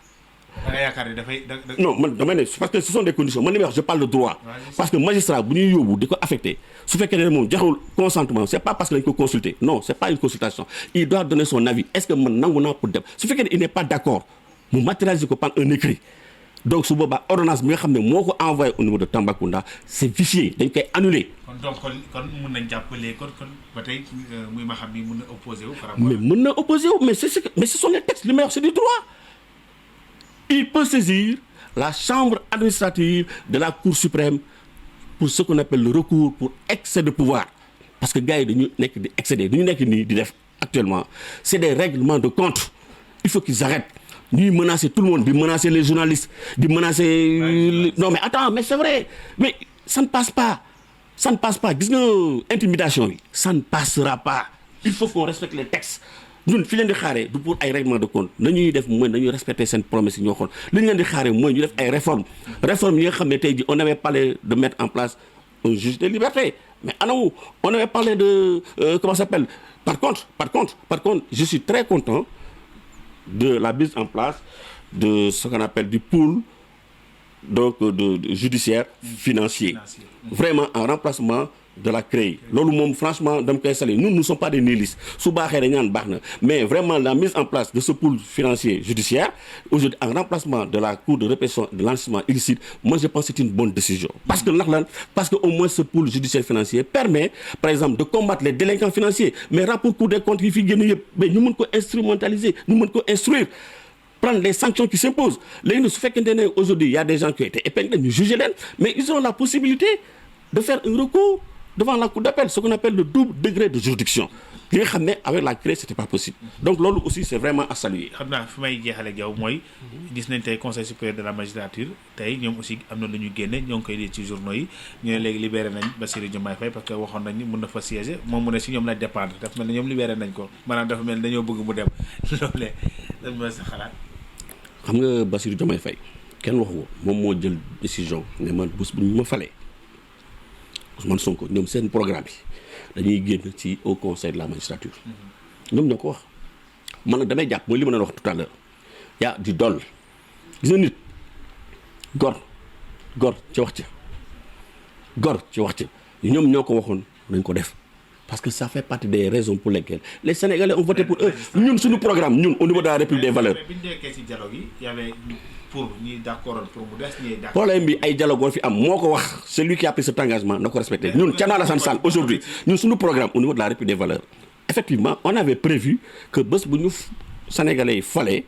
da nga yaakaar ne dafay. non man damay ne parce que ce sont des conditions man li may wax je parle de droit. parce que magistrat bu ñuy yóbbu di ko affecté su fekkee ne moom joxul consentement c'est pas parce que lañ ko consulter non c'est pas une consultation il doit donner son avis est-ce que man nangu naa pour dem su fekkee ne il n'est pas d'accord mu matérialiser ko par un écrit donc su boobaa ordonnance bi nga xam ne moo ko envoyé au niveau de Tambacounda c'est vicié dañ koy annuler. kon mun nañ jàppale kon ba tey muy ma xam ni mun na opposé wu. par rapport mais mun na opposé wu mais ce sont les textes li may wax c'est du droit. Il peut saisir la chambre administrative de la Cour suprême pour ce qu'on appelle le recours pour excès de pouvoir parce que gars yi dañu nekk di excéder dañu nekk nii di def actuellement c'est des règlements de compte il faut qu'ils arrêtent ñuy menacer tout le monde di menacer les journalistes di menacer non mais attends mais c'est vrai mais ça ne passe pas gis nga intimidation yi ça ne passera pas il faut qu'on respecte les textes ñun fi leen di xaaree du pour ay règlement de compte nañuy def mooy nañuy respecter seen promesse yi ñoo xool li ñu leen di xaaree mooy ñu def ay réformes yi nga xam ne tey jii on avait parlé de mettre en place un juge des libertés mais anamu on avait parlé de comment ça s'appelle par contre je suis très content de la mise en place de ce qu'on appelle du pool donc de judiciaire financier vraiment en remplacement de la CREI loolu moom franchement dama koy saluer nous ne sommes pas des nihilistes su baaxee dañ naan baax na mais vraiment la mise en place de ce pool financier judiciaire aujourd'hui en remplacement de la cour de répression de l'enrichissement illicite moi je pense que c'est une bonne décision parce que ndax lan parce que au moins ce pool judiciaire financier permet par exemple de combattre les délinquants financiers mais rapport Cour des comptes yi fi génn yëpp mais ñu mën ko instrumentaliser ñu mën ko instruire prendre les sanctions qui s'imposent léegi nag su fekkente ne aujourd'hui il y a des gens qui ont été épinglés ñu juger leen mais ils ont la possibilité de faire un recours devant la cour d'appel ce qu'on appelle le double degré de juridiction li nga xam ne avec la CREI c'était pas possible donc loolu aussi c'est vraiment à saluer. xam naa fi may jeexale ak yow mooy gis nañ tey conseil supérieur de la magistrature tey ñoom aussi am na lu ñu génne ñoo ngi koy lire ci journaux yi ñu ne léegi libéré nañ Bassirou Diomaye Faye parce que waxoon nañ ni mën na fa siéger moom mu ne si ñoom la dépendre dafa mel ne ñoom libéré nañ ko maanaam dafa mel ne dañoo bëgg mu dem loolee lan mooy sa xalaat. xam nga Bassirou Diomaye Faye kenn waxu ko moom moo jël décision ne man bés bu ñu ma falee Ousmane Sonko ñoom seen programme bi dañuy génn ci au conseil de la magistrature ñoom ñoo ko wax man nag damay jàpp mooy li ma doon wax tout à l'heure yaa di doll gis nga nit gor ci wax ca ñoom ñoo ko waxoon nañ ko def parce que ça fait partie des raisons pour lesquelles les Sénégalais ont voté pour eux ñun suñu programme ñun au niveau de la République des valeurs. mais bi ñu nekkee ci dialogue yi y avait pour ñi d'accord pour mu des ñi d'accord. problème bi ay dialogue fi am moo ko wax celui qui a pris cet engagement na ko respecté ñun Thierno Alassane Sall aujourd'hui ñun suñu programme au niveau de la République des valeurs effectivement on avait prévu que bés bu ñu Sénégalais yi falee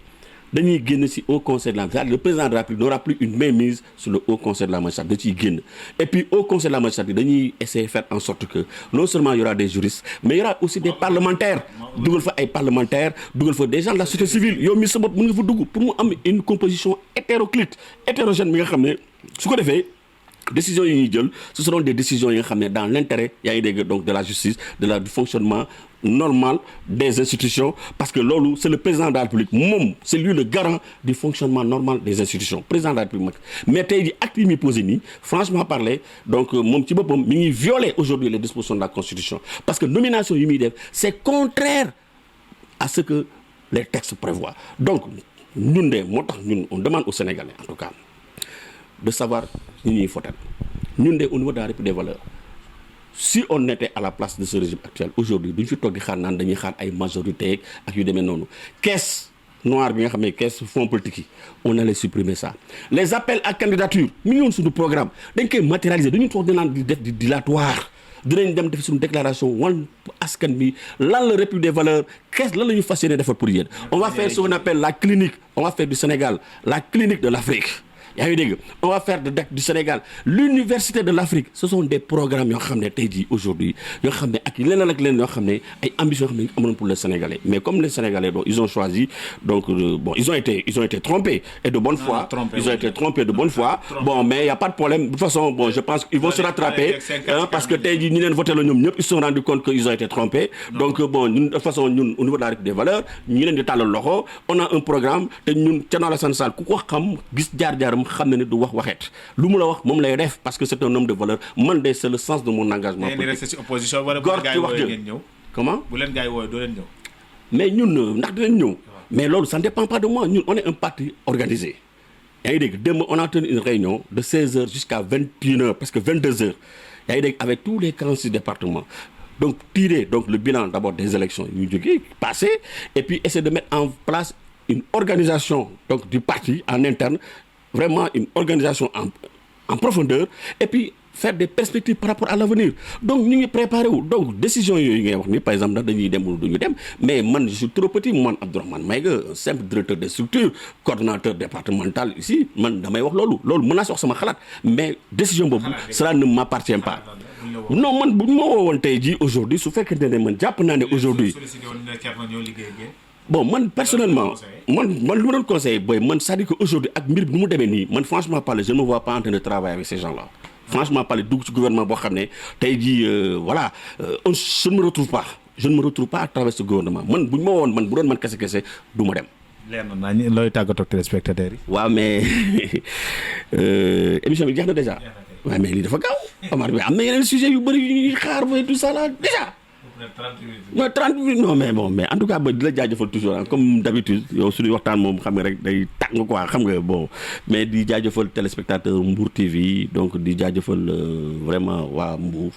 dañuy génn ci Haut Conseil de la magistrature le président de la République n'aura plus une mainmise sur le Haut Conseil de la magistrature da ciy génn et puis Haut Conseil de la magistrature dañuy essayer de faire en sorte que non seulement il y aura des juristes mais il y aura aussi des parlementaires dugal fa ay parlementaires dugal fa des gens de la société civile yow mi sa bopp mën nga fa dugg pour mu am une composition hétérogène bi nga xam ne su ko defee décisions yi ñuy jël ce seront des décisions yi nga xam ne dans l'intérêt yaa ngi dégg donc de la justice du fonctionnement normal des institutions parce que loolu c'est le président de la République moom c'est lui le garant du fonctionnement normal des institutions président de la République mais tey jii acte yi muy posé nii franchement parler donc moom ci boppam mi ngi violer aujourd'hui les dispositions de la Constitution parce que nomination yi muy def c'est contraire à ce que les textes prévoient donc ñun de moo tax ñun on demande aux Sénégalais en tout cas de savoir ñu ñuy voter ñun de au niveau de la République des valeurs si on était à la place de ce régime actuel aujourd'hui duñ fi toog di xaar naan dañuy xaar ay majorité ak yu demee noonu caisse noire bi nga xam ne caisse fonds politique yi on allait supprimer ça les appels à candidature mi ngi woon suñu programme dañ koy matérialiser dañuy toog di naan di def di dilatoire dinañ dem def suñu déclaration wan askan bi lan la République des valeurs qu'est-ce lan la ñu fas yéene defar pour yéen on va faire ce qu'on appelle la clinique on va faire du Sénégal la clinique de l'Afrique yaa ngi dégg on va faire du Sénégal l'université de l'Afrique ce sont des programmes yoo xam ne tey jii aujourd'hui yoo xam ne ak leneen ak leneen yoo xam ne ay ambitions yoo xam ne amoon pour les Sénégalais mais comme les Sénégalais donc ils ont choisi donc bon ils ont été trompés et de bonne foi ils ont été trompés de bonne foi bon mais y a pas de problème de toute façon bon je pense qu'ils vont se rattraper parce que tey jii ñi leen voté la ñoom ñëpp ils se sont rendus compte que ils ont été trompés donc bon ñun de toute façon ñun au niveau de la République des valeurs ñi leen di tàllal loxo on a un programme te ñun Thierno Alassane Sall ku ko xam gis jaar-jaaram xam na ne du wax waxeet lu mu la wax moom lay def parce que c'est un homme de valeur man de c'est le sens de mon engagement. opposition wala góor ci wax comment. bu leen gars yi wooyee doo leen ñëw. mais ñun ndax dinañ ñëw. mais loolu ça ne dépend pas de moi ñun on est un parti organisé. yaa ngi dégg démb on a tenu une réunion de 16h jusqu'à 21h presque 22h yaa ngi dégg avec tous les 46 départements. Donc tirer donc le bilan d'abord des élections yu jógee passé et puis essayer de mettre en place une organisation donc du parti en interne, vraiment une organisation en profondeur et puis faire des perspectives par rapport à l'avenir. Donc ñu ngi préparé wu donc décision yooyu ngay wax ni par exemple ndax dañuy dem wala duñu dem mais man je suis trop petit man Abdourahmane Maïga simple directeur des structures coordonnateur départemental ici man damay wax loolu mën naa si wax sama xalaat mais décision boobu cela ne m'appartient pas. Non man bu ñu ma woowoon tey jii aujourd'hui su fekkente ne man jàpp naa ne aujourd'hui bon man personnellement man lu ma doon conseillé booy man c'est-à-dire que aujourd'hui ak mbir bi nu mu demee nii man franchement parler je ne me vois pas en train de travailler avec ces gens-là. Franchement parler dugg ci gouvernement boo xam ne tey jii voilà je ne me retrouve pas à travers ce gouvernement man bu ñu ma woon man bu doon man kese du ma dem. leer na naa looy tàggatoo ak téléspectateurs yi. waaw mais émission bi jeex na déjà. waaw mais lii dafa gaaw. Omar bi am na yeneen sujet yu bëri yu ñuy xaar ba tout ça là déjà. 30 minutes non mais bon mais en tout cas ba di la jaajëfal toujours comme d'habitude yow suñuy waxtaan moom xam nga rek day tàng quoi xam nga bon mais di jaajëfal téléspectateur Mbour TV donc di jaajëfal vraiment waa Mbour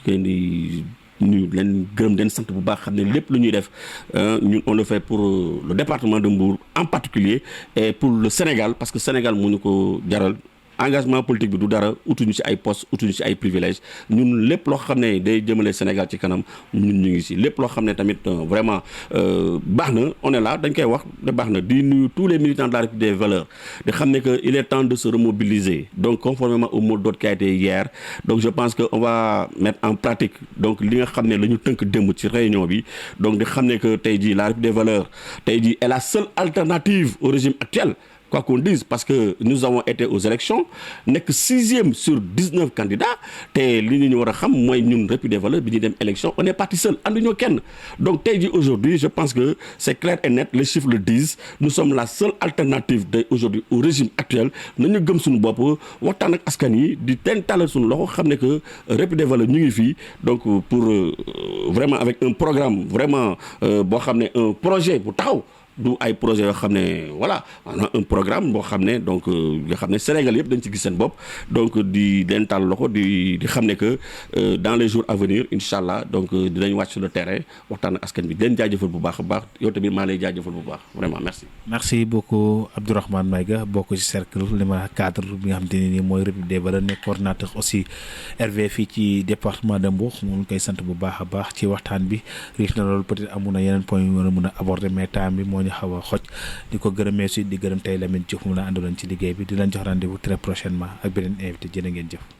di ñu leen gërëm leen sant bu baax xam ne lépp lu ñuy def ñun on le fait pour le département de Mbour en particulier et pour le Sénégal parce que Sénégal mu ñu ko jaral engagement politique bi du dara utuñu ci ay postes utuñu ci ay privilèges ñun lépp loo xam ne day jëmale Sénégal ci kanam ñun ñu ngi ci lépp loo xam ne tamit vraiment baax na on est là dañ koy wax de baax na di nuyu tous les militants de la République des valeurs di xam ne que il est temps de se remobiliser donc conformément au mot d'ordre qui a été hier donc je pense que on va mettre en pratique donc li nga xam ne la ñu tënk démb ci réunion bi donc di xam ne que tey jii la République des valeurs tey jii est la seule alternative au régime actuel. Quoi qu'on dise, parce que nous avons été aux élections, n'est que 6e sur 19 candidats, et l'Union Européenne, moi, nous, République des valeurs, élection, on est parti seul, en Union Ken. Donc, aujourd'hui, je pense que c'est clair et net, les chiffres le disent, nous sommes la seule alternative aujourd'hui au régime actuel. Nous sommes comme nous, waxtaan ak askan yi di tental suñu loxo xam ne que République des valeurs ñu ngi fii donc pour vraiment avec un programme vraiment boo xam ne un projet bu taxaw. du ay projet yoo xam ne voilà on a un programme boo xam ne donc nga xam ne Sénégal yëpp dañ ci gis seen bopp donc di leen taal loxo di xam ne que dans les jours à venir incha allah donc dinañ wàcc sur le terrain waxtaan ak askan bi di leen jaajëfal bu baax a baax yow tamit maa lay jaajëfal bu baax vraiment merci. merci beaucoup Abdourahmane Maïga bokk ci cercle li ma cadre bi nga xamante ne nii mooy République des valeurs nekk coordinateur aussi RV fii ci département de Mbour mu ngi koy sant bu baax a baax ci waxtaan bi riche na loolu peut-être amu na yeneen point yu war a mën a aborder mais temps bi moo xaw a xoj di ko gërëmee si di gërëm tey Lamine Diouf mu la àndaloon ci liggéey bi di leen jox rendez-vous très prochainement ak beneen invité jërë ngeen jëf.